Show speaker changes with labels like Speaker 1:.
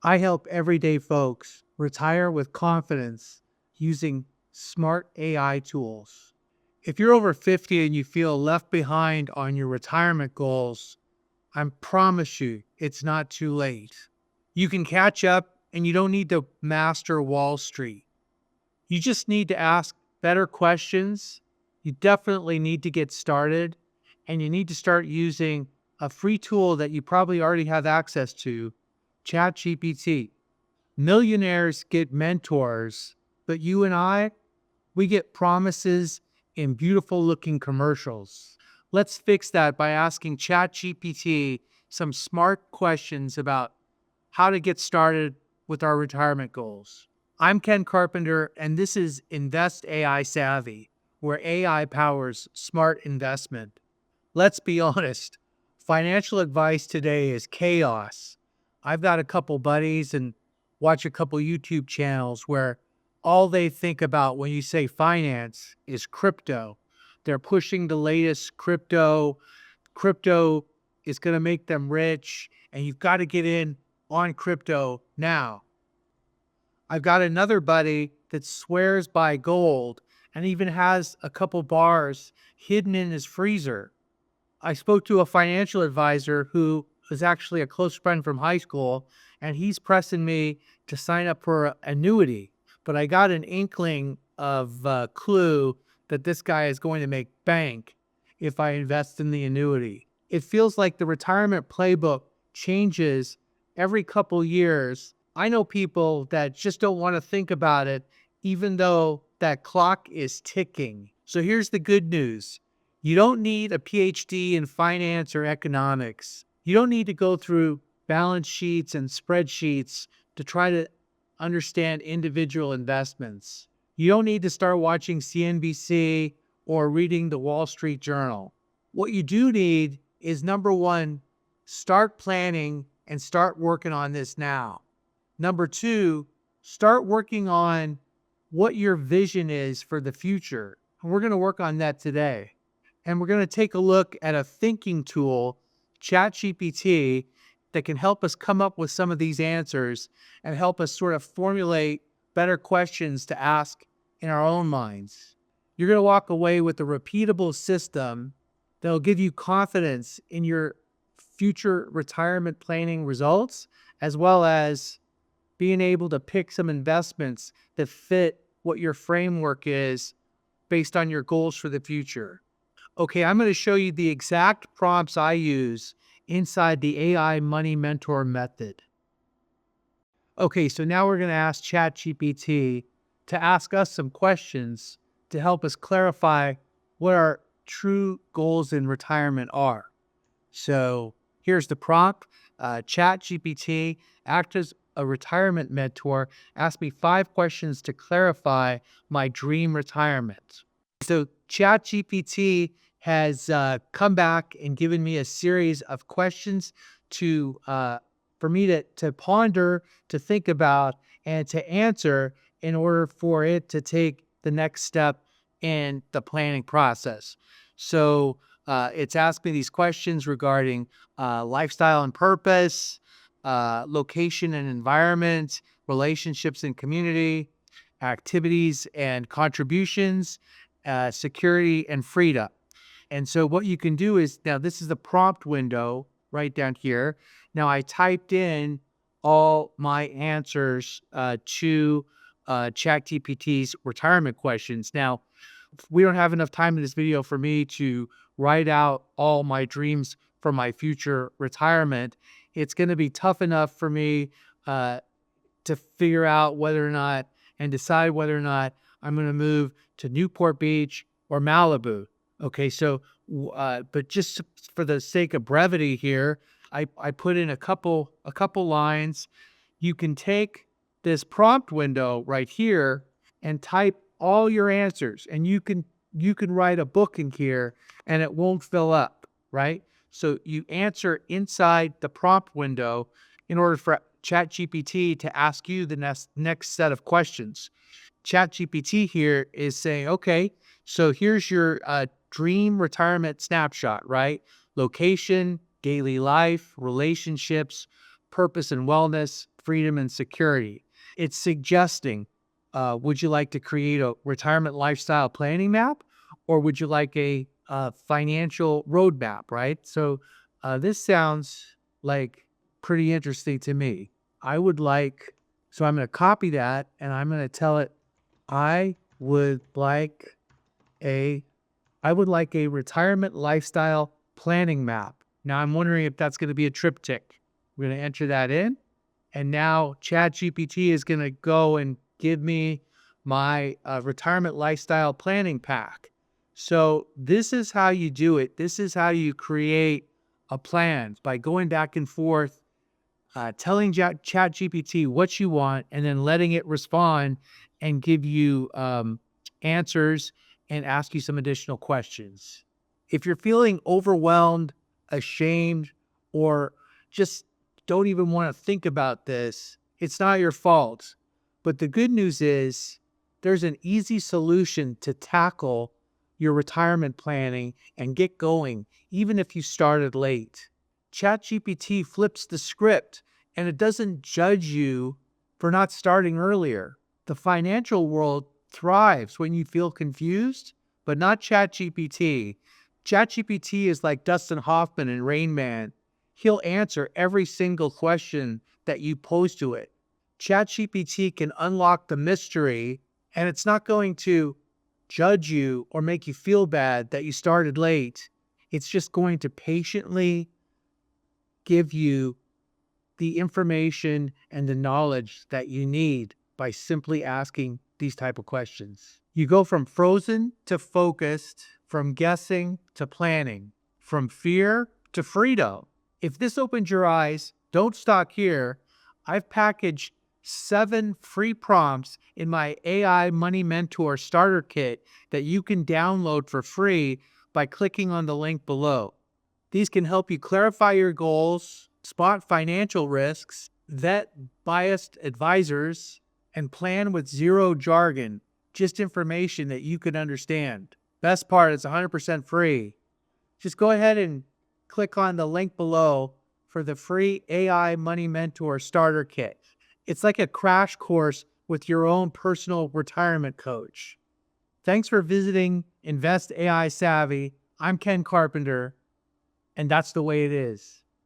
Speaker 1: I help everyday folks retire with confidence using smart AI tools. If you're over 50 and you feel left behind on your retirement goals, I promise you it's not too late. You can catch up and you don't need to master Wall Street. You just need to ask better questions. You definitely need to get started, and you need to start using a free tool that you probably already have access to, ChatGPT. Millionaires get mentors, but you and I, we get promises in beautiful looking commercials. Let's fix that by asking ChatGPT some smart questions about how to get started with our retirement goals. I'm Ken Carpenter, and this is Invest AI Savvy, where AI powers smart investment. Let's be honest, financial advice today is chaos. I've got a couple buddies and watch a couple YouTube channels where all they think about when you say finance is crypto. They're pushing the latest crypto. Crypto is going to make them rich, and you've got to get in on crypto now. I've got another buddy that swears by gold and even has a couple bars hidden in his freezer. I spoke to a financial advisor who was actually a close friend from high school, and he's pressing me to sign up for an annuity. But I got an inkling of a clue that this guy is going to make bank if I invest in the annuity. It feels like the retirement playbook changes every couple years. I know people that just don't want to think about it, even though that clock is ticking. So here's the good news. You don't need a PhD in finance or economics. You don't need to go through balance sheets and spreadsheets to try to understand individual investments. You don't need to start watching CNBC or reading the Wall Street Journal. What you do need is, number one, start planning and start working on this now. Number two, start working on what your vision is for the future. And we're going to work on that today. And we're going to take a look at a thinking tool, ChatGPT, that can help us come up with some of these answers and help us sort of formulate better questions to ask in our own minds. You're going to walk away with a repeatable system that will give you confidence in your future retirement planning results, as well as being able to pick some investments that fit what your framework is based on your goals for the future. Okay, I'm going to show you the exact prompts I use inside the AI Money Mentor method. Okay, so now we're going to ask ChatGPT to ask us some questions to help us clarify what our true goals in retirement are. So here's the prompt. ChatGPT, act as a retirement mentor, ask me 5 questions to clarify my dream retirement. So ChatGPT has come back and given me a series of questions to for me to ponder, to think about, and to answer in order for it to take the next step in the planning process. So it's asked me these questions regarding lifestyle and purpose, location and environment, relationships and community, activities and contributions, security and freedom. And so what you can do is, now this is the prompt window right down here. Now I typed in all my answers to ChatGPT's retirement questions. Now, we don't have enough time in this video for me to write out all my dreams for my future retirement. It's going to be tough enough for me to figure out whether or not and decide whether or not I'm going to move to Newport Beach or Malibu. Okay, so, but just for the sake of brevity here, I put in a couple lines. You can take this prompt window right here and type all your answers, and you can write a book in here and it won't fill up, right? So you answer inside the prompt window in order for ChatGPT to ask you the next set of questions. ChatGPT here is saying, okay, so here's your dream retirement snapshot, right? Location, daily life, relationships, purpose and wellness, freedom and security. It's suggesting, would you like to create a retirement lifestyle planning map, or would you like a financial roadmap, right? So this sounds like pretty interesting to me. I would like, so I'm going to copy that and I'm going to tell it, I would like a I would like a retirement lifestyle planning map. Now I'm wondering if that's going to be a triptych. We're going to enter that in. And now ChatGPT is going to go and give me my retirement lifestyle planning pack. So this is how you do it. This is how you create a plan, by going back and forth, telling ChatGPT what you want, and then letting it respond and give you answers and ask you some additional questions. If you're feeling overwhelmed, ashamed, or just don't even want to think about this, it's not your fault. But the good news is there's an easy solution to tackle your retirement planning and get going, even if you started late. ChatGPT flips the script, and it doesn't judge you for not starting earlier. The financial world thrives when you feel confused, but not ChatGPT. ChatGPT is like Dustin Hoffman in Rain Man. He'll answer every single question that you pose to it. ChatGPT can unlock the mystery, and it's not going to judge you or make you feel bad that you started late. It's just going to patiently give you the information and the knowledge that you need by simply asking these type of questions. You go from frozen to focused, from guessing to planning, from fear to freedom. If this opens your eyes, don't stop here. I've packaged 7 free prompts in my AI Money Mentor starter kit that you can download for free by clicking on the link below. These can help you clarify your goals, spot financial risks, vet biased advisors, and plan with zero jargon, just information that you can understand. Best part, it's 100% free. Just go ahead and click on the link below for the free AI Money Mentor Starter Kit. It's like a crash course with your own personal retirement coach. Thanks for visiting Invest AI Savvy. I'm Ken Carpenter, and that's the way it is.